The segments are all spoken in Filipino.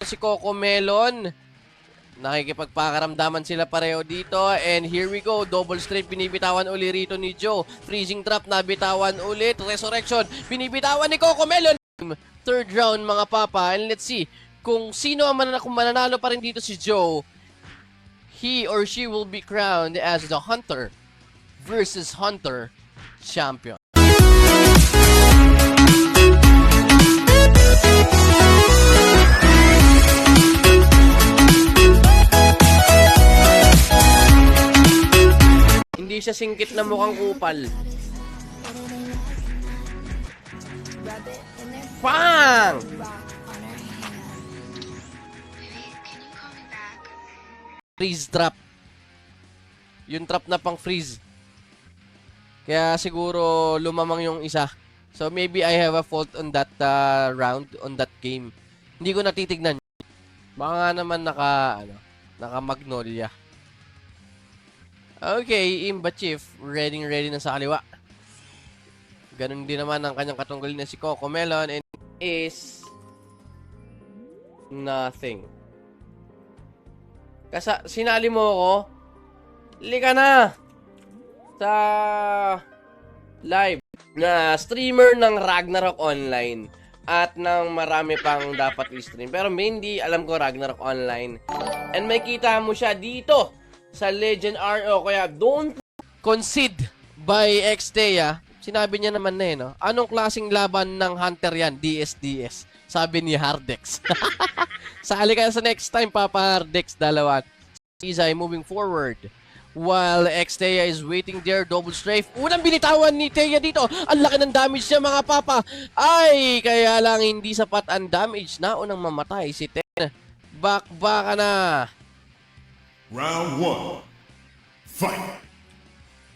si Coco Melon. Nakikipagpakaramdaman sila pareho dito. And here we go. Double straight. Binibitawan uli rito ni Joe. Freezing trap. Nabitawan ulit. Resurrection. Binibitawan ni Coco Melon. Third round mga papa. And let's see kung sino ang kung mananalo pa rin dito si Joe. He or she will be crowned as the Hunter versus Hunter champion. Hindi siya singkit na mukhang kupal. Bang! Freeze trap. Yung trap na pang freeze. Kaya siguro lumamang yung isa. So maybe I have a fault on that round, on that game. Hindi ko natitignan. Baka nga naman naka Magnolia. Okay, Imba Chief, ready na sa kaliwa. Ganun din naman ang kanyang katunggalin na si Coco Melon and is nothing. Kasi sinali mo ako, lika na sa live na streamer ng Ragnarok Online at ng marami pang dapat i-stream. Pero mainly alam ko Ragnarok Online. And may kita mo siya dito sa Legend RO. Kaya don't concede by Xtea. Sinabi niya naman na no? Anong klaseng laban ng Hunter yan? DSDS. Sabi ni Hardex. Sali ka sa next time, Papa Hardex, dalawa. Izay moving forward. While Xtea is waiting there, double strafe. Unang binitawan ni Thea dito. Ang laki ng damage niya, mga papa. Ay, kaya lang hindi sapat ang damage. Naunang mamatay si Thea. Bakbaka na. Round 1. Fight!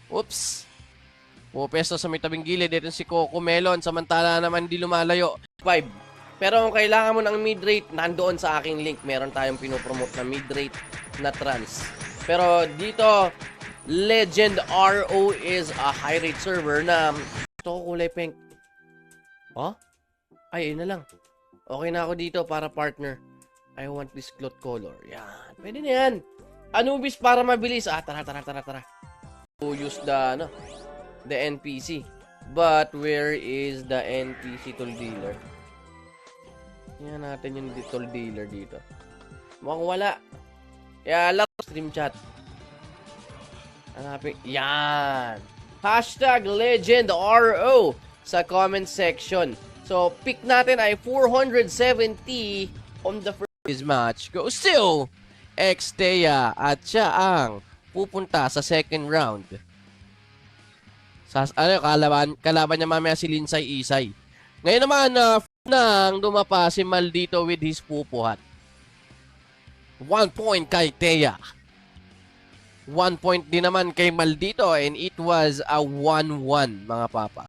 Oops. Pupesto sa may tabing gilid. Ito si Coco Melon. Samantala naman di lumalayo. 5. Pero kung kailangan mo ng mid-rate, nandoon sa aking link. Meron tayong pinopromote na mid-rate na trans. Pero dito, Legend RO is a high-rate server na ito ko kulay pink. Oh? Ay, na lang. Okay na ako dito para partner. I want this cloth color. Yan. Pwede na yan. Anubis para mabilis. Tara. To use the NPC. But where is the NPC tool dealer? Tingnan natin yung tool dealer dito. Mukhang wala. Kaya lang stream chat. Hanapin. Yan. Hashtag Legend RO sa comment section. So, pick natin ay 470 on the first match. Go still! Xtea at siya ang pupunta sa second round. Kalaban niya mamaya si Linsay Isay. Ngayon naman, nang dumapa si Maldito with his pupuhat. 1 point kay Thea. 1 point din naman kay Maldito and it was a 1-1 mga papa.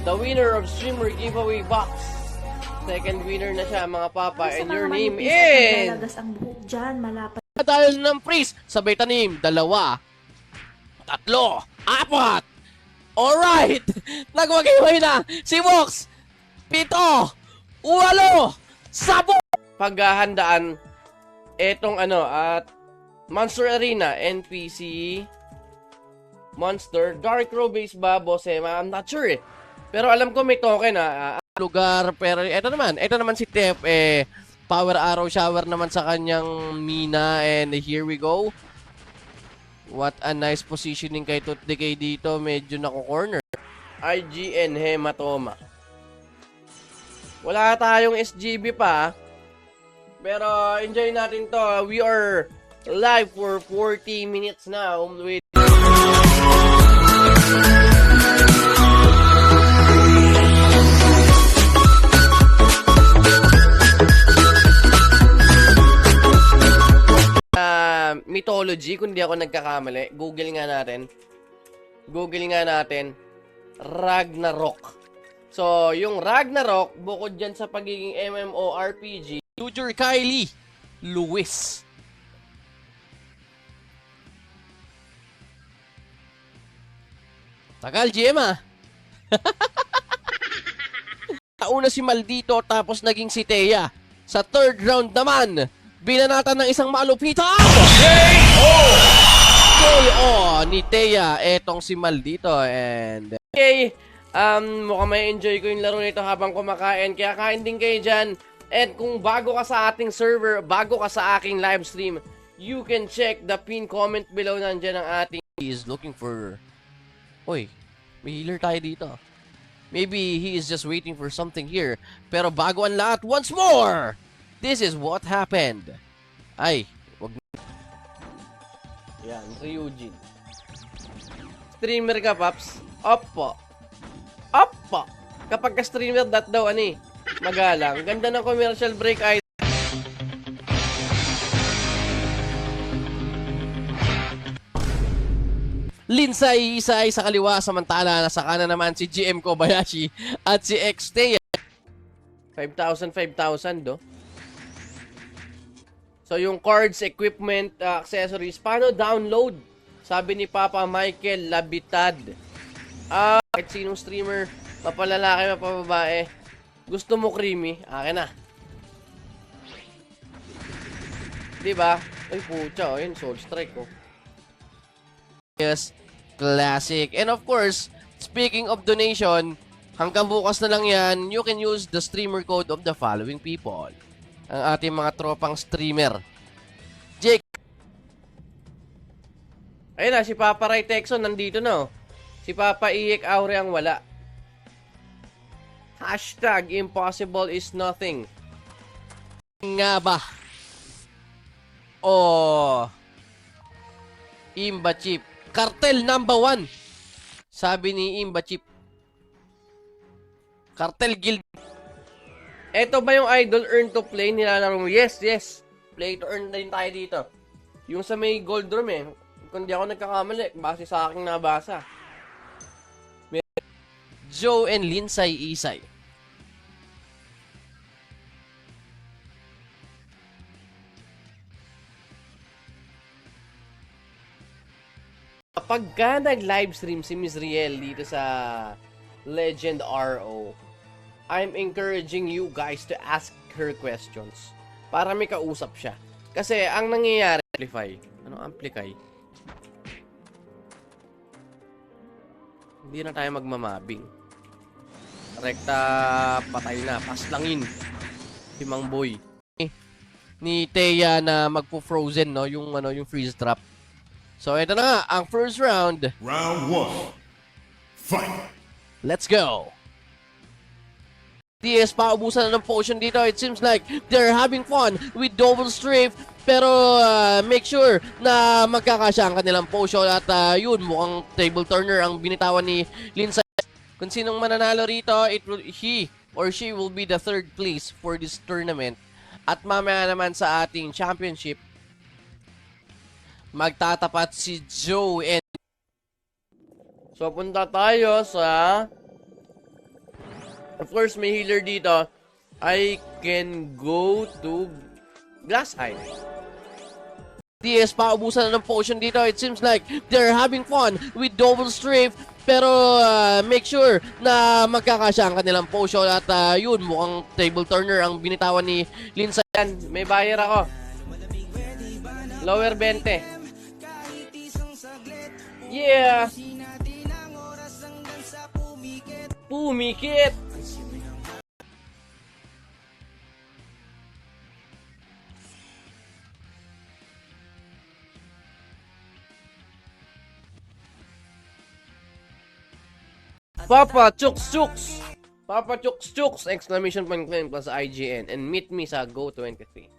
The winner of streamer giveaway box. Second winner na siya mga papa and your name is... Dahil ng freeze, sabay tanim, 2, 3, 4. Alright! Nagwag-iway na si Vox! 7, 8, 10! Paghahandaan etong at Monster Arena, NPC, Monster, Dark Row base ba, boss I'm not sure eh. Pero alam ko may token lugar, pero ito naman si Tef Power Arrow Shower naman sa kanyang mina and here we go. What a nice positioning kay Tooth Decay dito. Medyo nako-corner. IGN Hematoma. Wala tayong SGB pa. Pero enjoy natin to. We are live for 40 minutes now with mythology, kung di ako nagkakamali. Google nga natin Ragnarok. So, yung Ragnarok, bukod dyan sa pagiging MMORPG, Future Kylie Lewis. Tagal, GM Tauna si Maldito tapos naging si Thea. Sa third round naman, binanatan ng isang malupitan! KO ni Thea, etong si Maldito. And okay, mukhang may enjoy ko yung laro nito habang kumakain. Kaya kain din kayo dyan. And kung bago ka sa ating server, bago ka sa aking live stream, you can check the pin comment below. Nandyan ang ating... He is looking for... Uy, may healer tayo dito. Maybe he is just waiting for something here. Pero bago ang lahat, once more! This is what happened. Ay, wag na. Yan, Ryujin. Streamer ka, Paps? Opo. Opo. Kapag ka-streamer, that daw, magalang. Ganda ng commercial break, ay. Linsay Isay sa kaliwa, samantala nasa kanan naman si GM Kobayashi at si XT. 5,000, 5,000 do. So yung cards, equipment, accessories, paano download? Sabi ni Papa Michael Labitad. Kahit sinong streamer, mapalalaki, mapababae, gusto mo creamy, akin na. Diba? Ay pucha, oh, yun, Soul Strike, oh. Yes, classic. And of course, speaking of donation, hanggang bukas na lang yan, you can use the streamer code of the following people. Ang ating mga tropang streamer. Jake. Ayun na, si Papa Ray Texon nandito na, oh. Si Papa Iek Aure ang wala. Hashtag impossible is nothing. Nga ba? Oh. Imba Chip. Cartel number 1. Sabi ni Imba Chip. Cartel Guild. Eto ba yung idol earn to play nilalaro mo? Yes, yes. Play to earn din tayo dito. Yung sa may gold room Kung di ako nagkakamali, base sa aking nabasa. Joe and Linsay Isay. Pagka nag-livestream si Miss Riel dito sa Legend RO, I'm encouraging you guys to ask her questions para may kausap siya. Kasi ang nangyayari, amplify. Ano amplify? Hindi na tayo magmamabing. Rekta, patay na, paslangin. Si Mang Boy. Ni Thea na magpo-frozen, no, yung yung freeze trap. So ito na nga, ang first round. Round 1. Fight! Let's go! TS paubusan na ng potion dito. It seems like they're having fun with double strafe. Pero make sure na magkakasya ang kanilang potion. At yun, mukhang table turner ang binitawan ni Linsay. Kung sinong mananalo rito, he or she will be the third place for this tournament. At mamaya naman sa ating championship, magtatapat si Joe and... So, punta tayo sa... Of course, may healer dito. I can go to Glass Eye. TS paubusan na ng potion dito. It seems like they're having fun with double strafe. Pero make sure na magkakasya ang kanilang potion. At yun, mukhang table turner ang binitawan ni Linsay. May buyer ako. Lower 20. Yeah! Pumikit! Papa Chuks Chuks! Papa Chuks Chuks! Exclamation point claim plus IGN. And meet me sa Go23.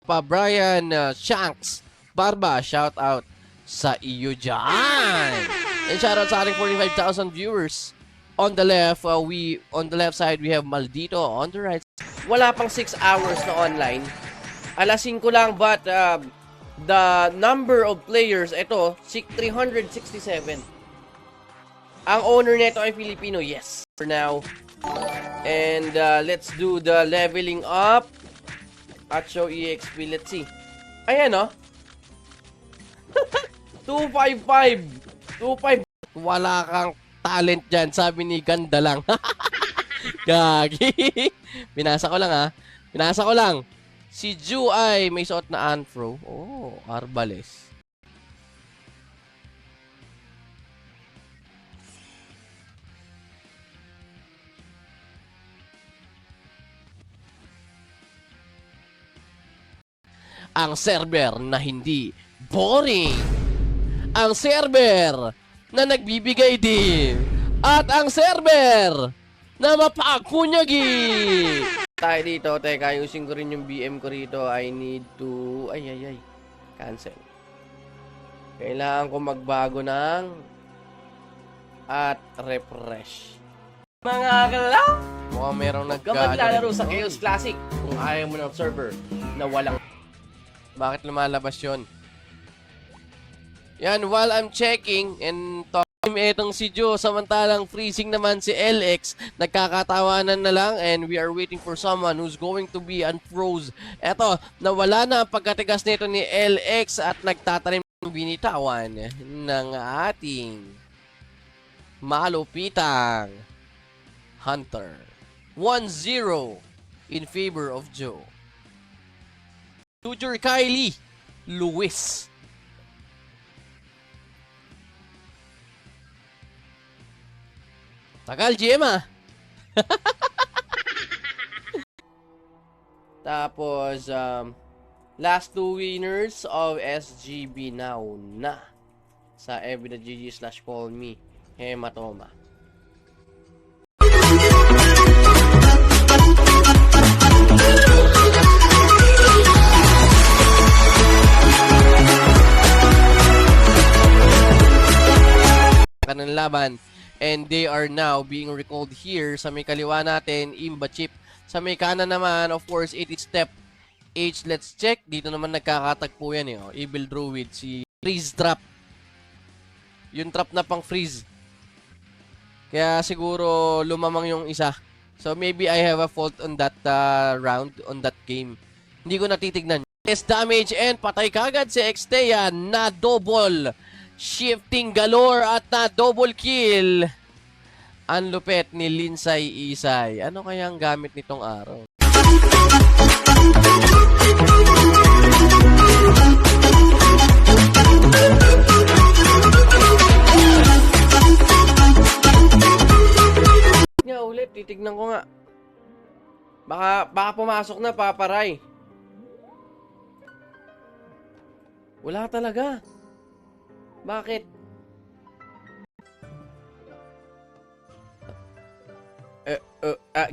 Pa Brian Shanks Barba, shout out sa iyo dyan. And shout out sa ating 45,000 viewers. On the left, on the left side we have Maldito. On the right, wala pang 6 hours na online. Alas 5 lang, but the number of players, ito, 367. Ang owner nito ay Filipino, yes. For now. And let's do the leveling up. At show EXP, let's see. Ayan, oh. 255. 25. wala kang talent dyan. Sabi ni Ganda lang. Gagi. Binasa ko lang ha. Binasa ko lang. Si Ju ay may suot na Anfro. Oh, Arbales. Ang server na hindi boring. Ang server na nagbibigay din. At ang server na mapagkunyagi. Tayo dito, teka, ayusin ko rin yung BM ko rito. I need to... Ay. Cancel. Kailangan ko magbago ng... At refresh. Mga kalaw! Mukhang merong Maglalaro sa Chaos Classic kung ayaw mo ng server na walang... Bakit lumalabas yun? Yan, while I'm checking and talking itong si Joe, samantalang freezing naman si LX, nagkakatawanan na lang and we are waiting for someone who's going to be unfroze. Eto, nawala na ang pagkatigas nito ni LX at nagtatanim ng binitawan ng ating malupitang Hunter. 1-0 in favor of Joe. Tutor Kylie Lewis. Tagal, GM ah. Tapos, last two winners of SGB now na sa FB.GG/callme Hematoma. Kanang laban and they are now being recalled here sa may kaliwa natin, Imba Chip. Sa may kanan naman, of course, 80 step H. Let's check. Dito naman nagkakatagpo yan eh. Oh. Evil Druid, si Freeze Trap. Yung trap na pang freeze. Kaya siguro lumamang yung isa. So maybe I have a fault on that round, on that game. Hindi ko natitignan. Yes, damage and patay kagad si Xtea na double. Shifting galore at na double kill. Ang lupet ni Linsay Isay. Ano kaya ang gamit nitong araw? Nga ulit, titignan ko nga. Baka pumasok na, paparay. Wala talaga. Bakit?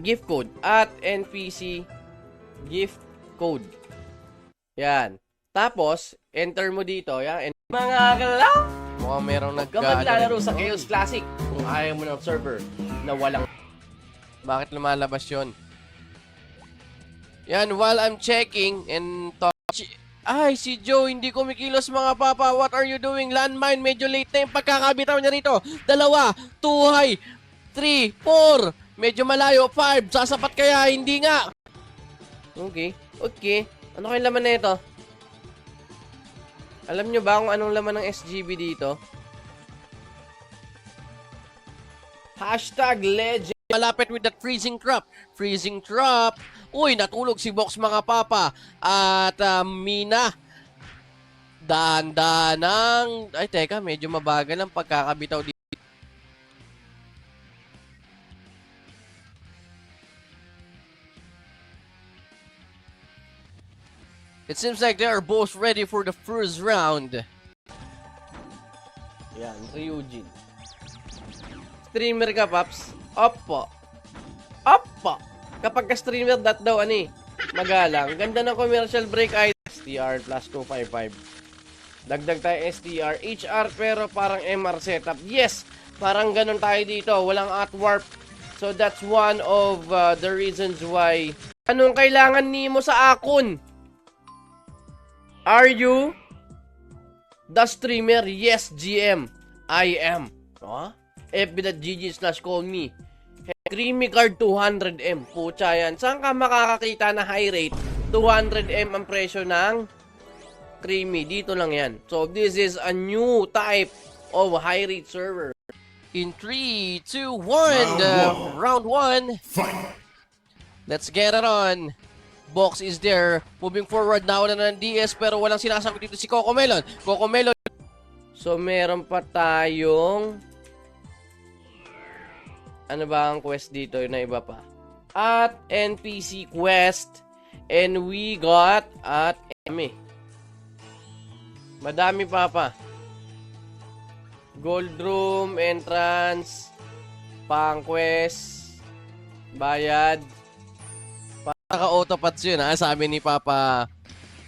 Gift code at NPC gift code. Yan. Tapos, enter mo dito. Yan. Mga kalaw! Mukhang merong Maglalaro sa Chaos Classic kung ayaw mo ng server na walang... Bakit lumalabas yun? Yan, while I'm checking and ay, si Joe, hindi kumikilos mga papa. What are you doing? Landmine, medyo late na yung pagkakabitaw niya rito. 2, 2 high, 3, 4. Medyo malayo, 5. Sasapat kaya? Hindi nga. Okay. Ano kayong laman na ito? Alam nyo ba kung anong laman ng SGB dito? #legend. Malapit with that freezing trap. Freezing trap. Uy, natulog si Box mga papa. At Mina. Dahan-dahan ng... Ay, teka, medyo mabagal ang pagkakabitaw dito. It seems like they are both ready for the first round. Yan, Ryujin. Streamer ka, Paps? Oppo. Kapag ka-streamer, that daw, magalang. Ganda ng commercial break ay STR plus 255. Dagdag tayo STR. HR pero parang MR setup. Yes! Parang ganun tayo dito. Walang at-warp. So that's one of the reasons why. Anong kailangan nimo sa akon? Are you the streamer? Yes, GM. I am. FB.GG/callme. Creamy card 200M. Pucha yan. Saan ka makakakita na high rate? 200M ang presyo ng Creamy. Dito lang yan. So, this is a new type of high rate server. In 3, 2, 1, round 1. Fight! Let's get it on. Box is there. Moving forward now na ng DS pero walang sinasagot dito si Cocomelon. Cocomelon. So meron pa tayong ano ba ang quest dito na iba pa? At NPC quest and we got at Eme. Madami pa. Gold room, entrance, pang quest, bayad. Naka-autopats yun ha, sabi ni Papa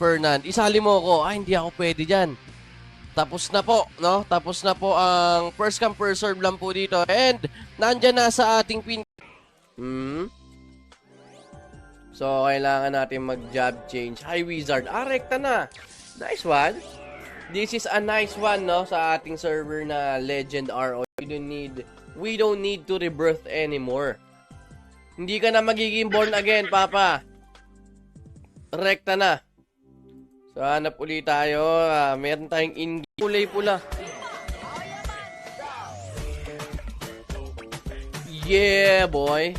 Fernand. Isali mo ko. Hindi ako pwede dyan. Tapos na po, no? Tapos na po ang first come first serve lang po dito. And nandyan na sa ating pin. So, kailangan natin mag-job change. Hi, Wizard. Rekta na. Nice one. This is a nice one, no? Sa ating server na Legend RO. We don't need to rebirth anymore. Hindi ka na magiging born again, Papa. Rekta na. So, hanap ulit tayo. Meron tayong in-game. Kulay pula. Yeah, boy.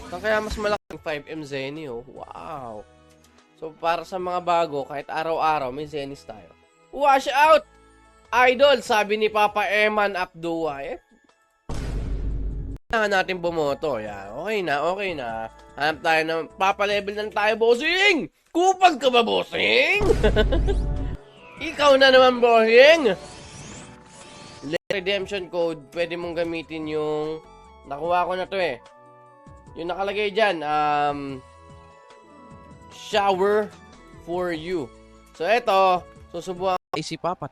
Kaya mas malaking 5M Zenny, oh. Wow. So, para sa mga bago, kahit araw-araw, may Zennis tayo. Wash out! Idol, sabi ni Papa Eman Abdua. Kailangan natin bumoto. Yeah, okay na. Hanap tayo ng papa-level na tayo, bossing! Kupag ka ba, bossing? Ikaw na naman, bossing! Redemption code, pwede mong gamitin yung... Nakuha ko na to eh. Yung nakalagay dyan, shower for you. So, eto, susubukan ko. Si Papa,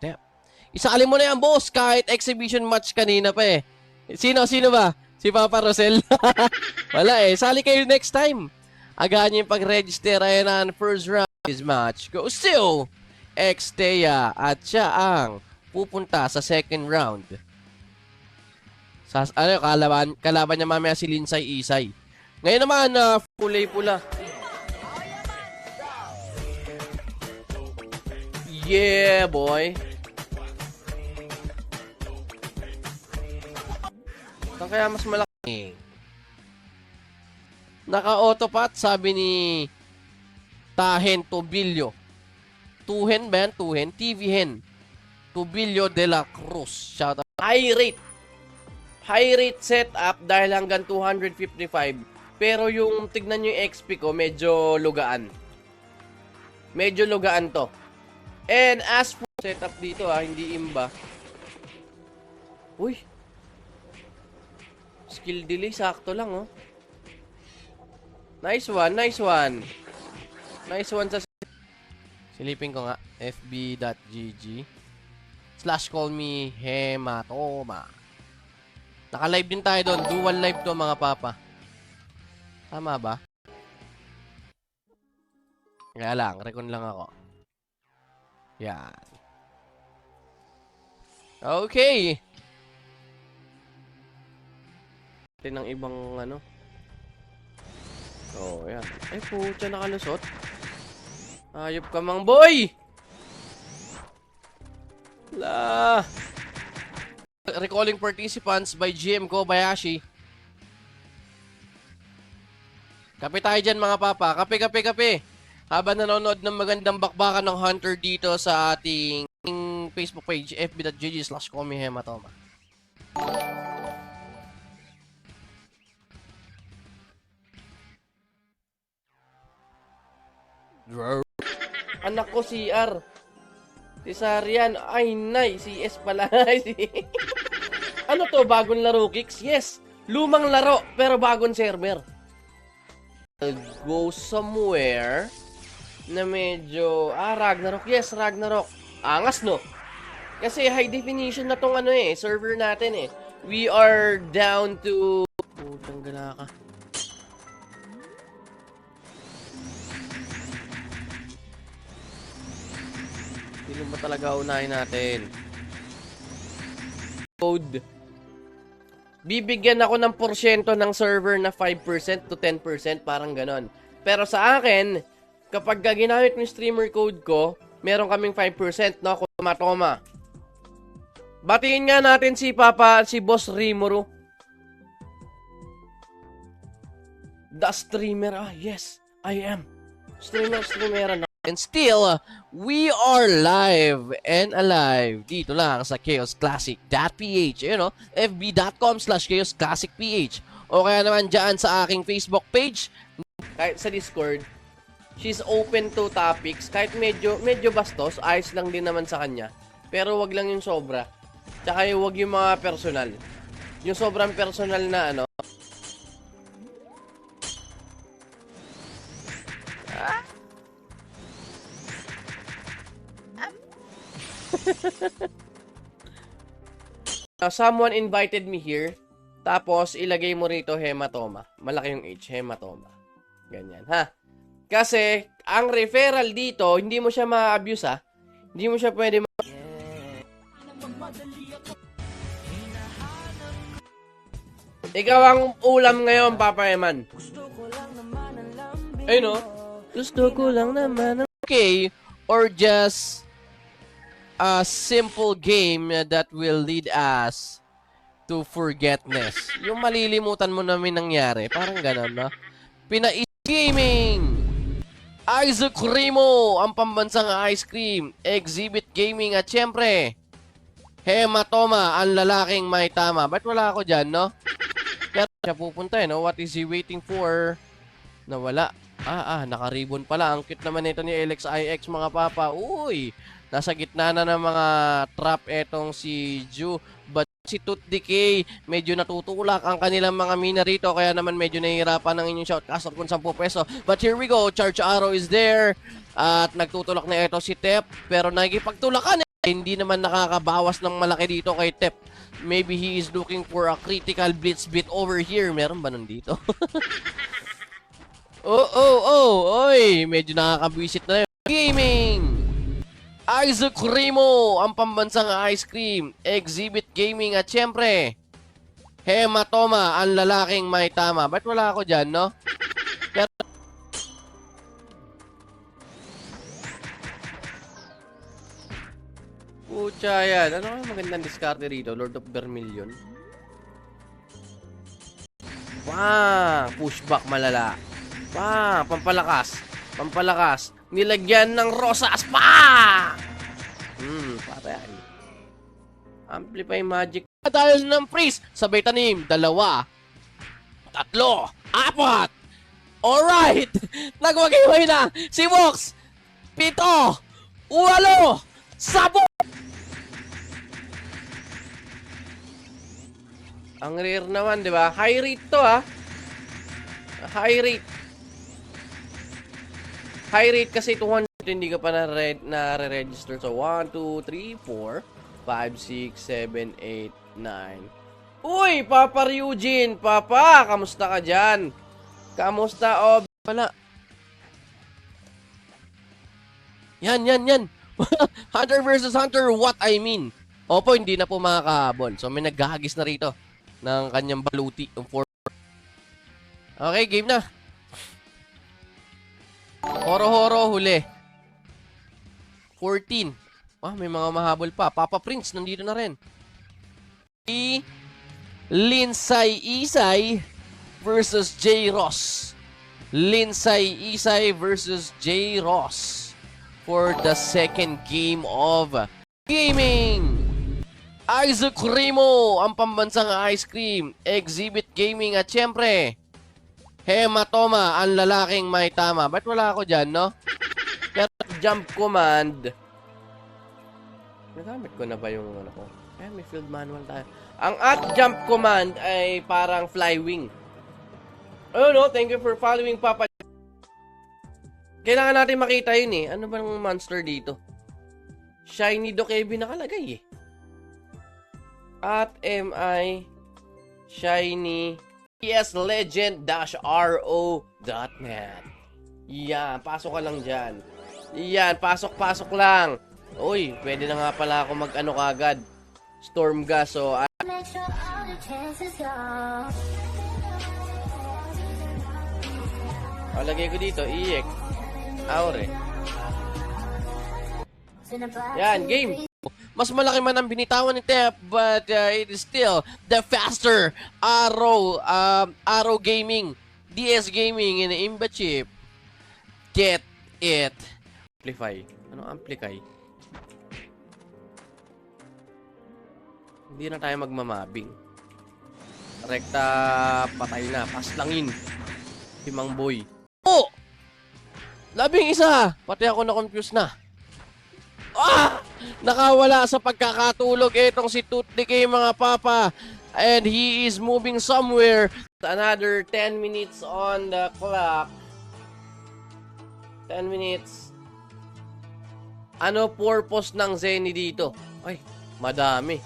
isali mo na yan, boss, kahit exhibition match kanina pa eh. Sino ba? Si Papa Rosel? Wala eh. Sali kayo next time. Agahan niyo yung pag-register. Ayan na, first round. This match goes to Xtea at siya ang pupunta sa second round. Kalaban niya mamaya si Linsay Isay. Ngayon naman, kulay pula. Yeah, boy. Kaya mas malaki. Naka-autopat, sabi ni Tahen Tobillo. Tuhen ba yan? Tuhen? TV Hen. Tobillo de la Cruz. Shout out. High rate setup dahil hanggang 255. Pero yung tignan nyo yung XP ko, medyo lugaan. Medyo lugaan to. And as for setup dito hindi imba. Uy. Skill delay, sakto lang oh. Nice one. Nice one sa... Silipin ko nga. fb.gg/callmehematoma. Naka-live din tayo doon. Dual live to mga papa. Tama ba? Kaya lang, recon lang ako. Yan. Okay. Ito ng ibang ano. Oh, yan. Ay, putya, nakalusot. Ayop ka mang boy! La. Recalling participants by GM Kobayashi. Kape tayo dyan mga papa. Kape. Habang nanonood ng magandang bakbakan ng Hunter dito sa ating Facebook page, fb.gg/callmehematoma. Anak ko si R. Si Sarian. Ay, nay. Si S pala. Ano to? Bagong laro, Kicks? Yes. Lumang laro, pero bagong server. I'll go somewhere na medyo... Ragnarok. Yes, Ragnarok. Angas, no? Kasi high definition na tong ano server natin eh. We are down to... Putang gala ka. Sino ba talaga unahin natin? Code. Bibigyan ako ng porsyento ng server na 5% to 10%, parang ganon. Pero sa akin, kapag ginamit mo yung streamer code ko, meron kaming 5%, no? Toma. Batiin nga natin si Boss Rimuru. The streamer. Ah, yes, I am. Streamer. And still, we are live and alive dito lang sa chaosclassic.ph. You know, fb.com/chaosclassicph. O kaya naman dyan sa aking Facebook page. Kahit sa Discord, she's open to topics. Kahit medyo bastos, ayos lang din naman sa kanya. Pero wag lang yung sobra. Tsaka wag yung mga personal. Yung sobrang personal na ano. Someone invited me here. Tapos, ilagay mo rito hematoma. Malaki yung H, hematoma. Ganyan, ha? Kasi, ang referral dito, hindi mo siya ma-abuse, ha? Hindi mo siya pwede Ikaw ang ulam ngayon, Papa Eman. Ay, no? Gusto ko lang naman. Okay, or just a simple game that will lead us to forgetness. Yung malilimutan mo namin nangyari. Parang ganun, no? Pinais Gaming! Isaac Rimo, ang pambansang ice cream. Exhibit Gaming at syempre, Hematoma, ang lalaking may tama. Ba't wala ako dyan, no? Kaya siya pupunta, no? What is he waiting for? Nawala. Naka-ribbon pala. Ang cute naman ito ni LXIX, mga papa. Uy! Nasa gitna na ng mga trap etong si Ju. But si Tooth Decay, medyo natutulak ang kanilang mga mina rito. Kaya naman medyo nahihirapan ang inyong shoutcaster kung 10 peso. But here we go. Charge Arrow is there. At nagtutulak na ito si Tep. Pero nagipagtulakan hindi naman nakakabawas ng malaki dito kay Tep. Maybe he is looking for a critical blitz bit over here. Meron ba nun dito? Oy, medyo nakakabwisit na yun. Gaming! Isaac Rimo, ang pambansang ice cream. Exhibit Gaming at syempre, Hematoma, ang lalaking may tama. Ba't wala ako dyan, no? Pero pucha yan. Ano kaya magandang diskarte rito? Lord of Vermilion. Pushback malala. Pampalakas. Nilagyan ng rosas pa! Patay. Amplify magic. Dahil ng freeze. Sabay tanim. 2, 3, 4. Alright! Nagwagay na. Si Vox. 7, 8, 10. Ang rare naman, di ba? High rate to, ha? High rate kasi 200 hindi ka pa na-re-register. So, 1, 2, 3, 4, 5, 6, 7, 8, 9. Uy, Papa Eugene! Papa, kamusta ka dyan? Kamusta, pala? Yan. Hunter versus Hunter, what I mean. Opo, hindi na po makakahabol. So, may naghahagis na rito ng kanyang baluti. Okay, game na. Horo-horo, huli. 14. May mga mahabol pa. Papa Prince, nandito na rin. Linsay Isay versus J. Ross. Linsay Isay versus J. Ross for the second game of Gaming. Isaac Rimo, ang pambansang ice cream. Exhibit Gaming at syempre, Hematoma, ang lalaking may tama. Ba't wala ako dyan, no? Pero jump command. Nagamit ko na ba yung ano ko? May field manual tayo. Ang jump command ay parang flywing. Thank you for following, Papa. Kailangan natin makita yun eh. Ano bang monster dito? Shiny Dokebi nakalagay eh. At MI Shiny pslegend-ro.net. Yan, pasok ka lang dyan. Yan, pasok lang. Uy, pwede na nga pala ako mag-ano kagad. Storm gas, so lagay ko dito, EX Aure. Yan, game. Mas malaki man ang binitawan ni Tep, but it is still the faster Arrow Gaming, DS Gaming in Imba Chip. Get it. Amplify. Ano amplify? Hindi na tayo magmamabing. Rekta, patay na. Paslangin. Si Mang Boy. Oh! 11! Pati ako na-confuse na. Ah! Nakawala sa pagkakatulog itong si Tutdike, mga papa. And he is moving somewhere. Another 10 minutes on the clock. 10 minutes. Ano purpose ng Zenny dito? Ay, madami.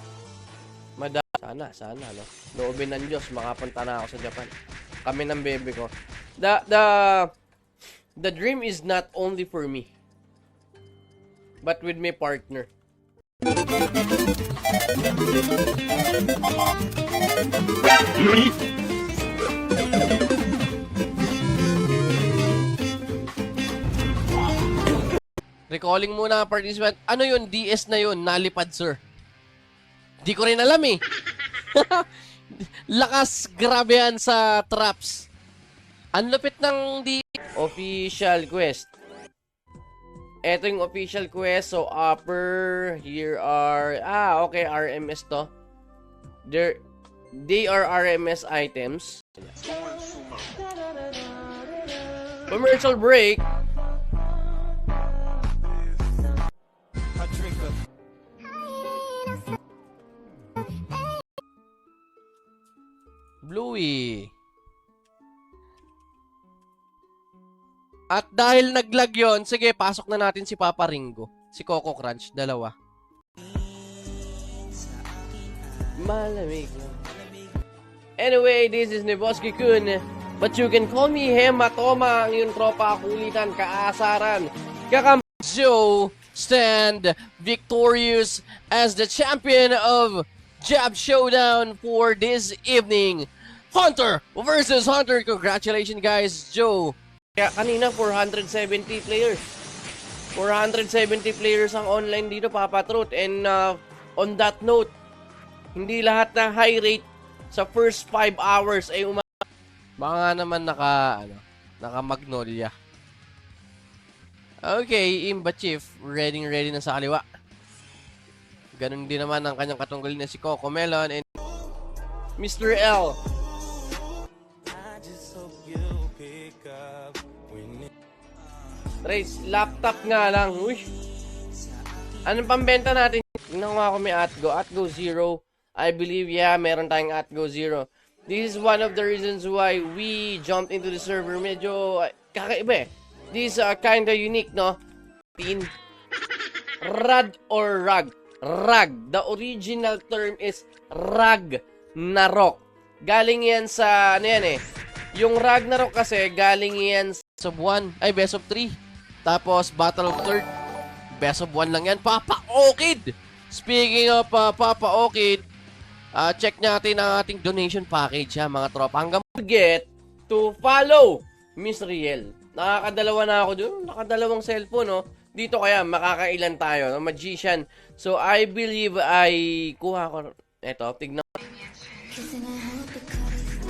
Sana, no? Loobin ng Diyos, makapunta na ako sa Japan. Kami ng bebe ko. The dream is not only for me, but with my partner. Recalling muna, participant. Ano yun? DS na yun. Nalipad, sir. Di ko rin alam eh. Lakas, grabe yan sa traps. Ang lupit ng official quest. Ito yung official quest. So, upper, here are, okay, RMS to. They are RMS items. Commercial break. Bluey. At dahil naglag yon, sige, pasok na natin si Papa Ringo. Si Coco Crunch, dalawa. Malamig. Anyway, this is Neboski Kun. But you can call me Hematoma, ang yung tropa, kulitan, kaasaran. Joe stand victorious as the champion of Jab Showdown for this evening. Hunter versus Hunter. Congratulations, guys, Joe. Kaya kanina 470 players. 470 players ang online dito, Papa Truth. And on that note, hindi lahat na high rate sa first 5 hours ay mga naman naka Magnolia. Okay, Imba Chief, ready na sa kaliwa. Ganun din naman ang kanyang katunggalin na si Coco Melon and Mr. L. Trace, laptop nga lang. Uy. Anong pambenta natin? Tingnan ko may Atgo. Atgo Zero. I believe, yeah, meron tayong Atgo Zero. This is one of the reasons why we jumped into the server. Medyo kakaiba eh. This is kinda unique, no? Rad or rag? Rag. The original term is Ragnarok. Galing yan sa, ano yan eh. Yung Ragnarok kasi, galing yan sa best of 3. Tapos, Battle of Third, best of 1 lang yan. Papa Okid! Speaking of Papa Okid, check natin ang ating donation package, ha, mga tropa. Hanggang forget to follow Miss Riel. Nakakadalawa na ako doon. Nakadalawang cellphone, no? Dito kaya, makakailan tayo, no? Magician. So, I believe kuha ko. Eto, tignan.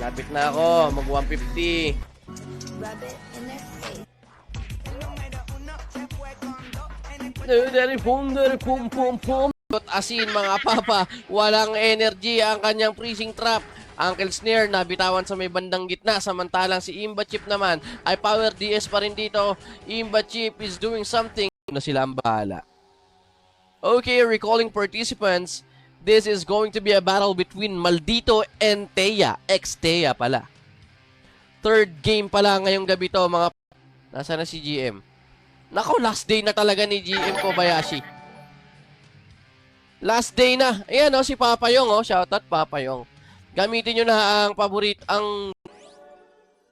Lapit na ako. Mag 150. Asin, mga papa. Walang energy ang kanyang freezing trap. Uncle Snare nabitawan sa may bandang gitna, samantalang si Imba Chip naman ay power DS pa rin dito. Imba Chip is doing something na sila ang bahala. Okay, recalling participants, this is going to be a battle between Maldito and Teya. Ex-Teya pala. Third game pala ngayong gabi to, mga. Nasaan na si GM? Nako, last day na talaga ni GM Kobayashi. Last day na. Ayan, si Papa Yong, shoutout Papa Yong. Gamitin nyo na ang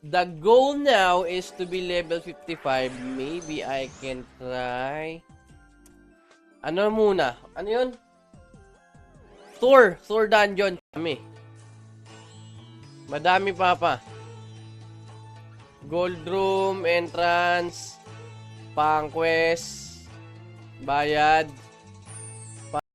The goal now is to be level 55. Maybe I can try. Ano muna? Ano yun? Thor Dungeon. Madami, Papa. Gold Room, Entrance, Conquest, Bayad.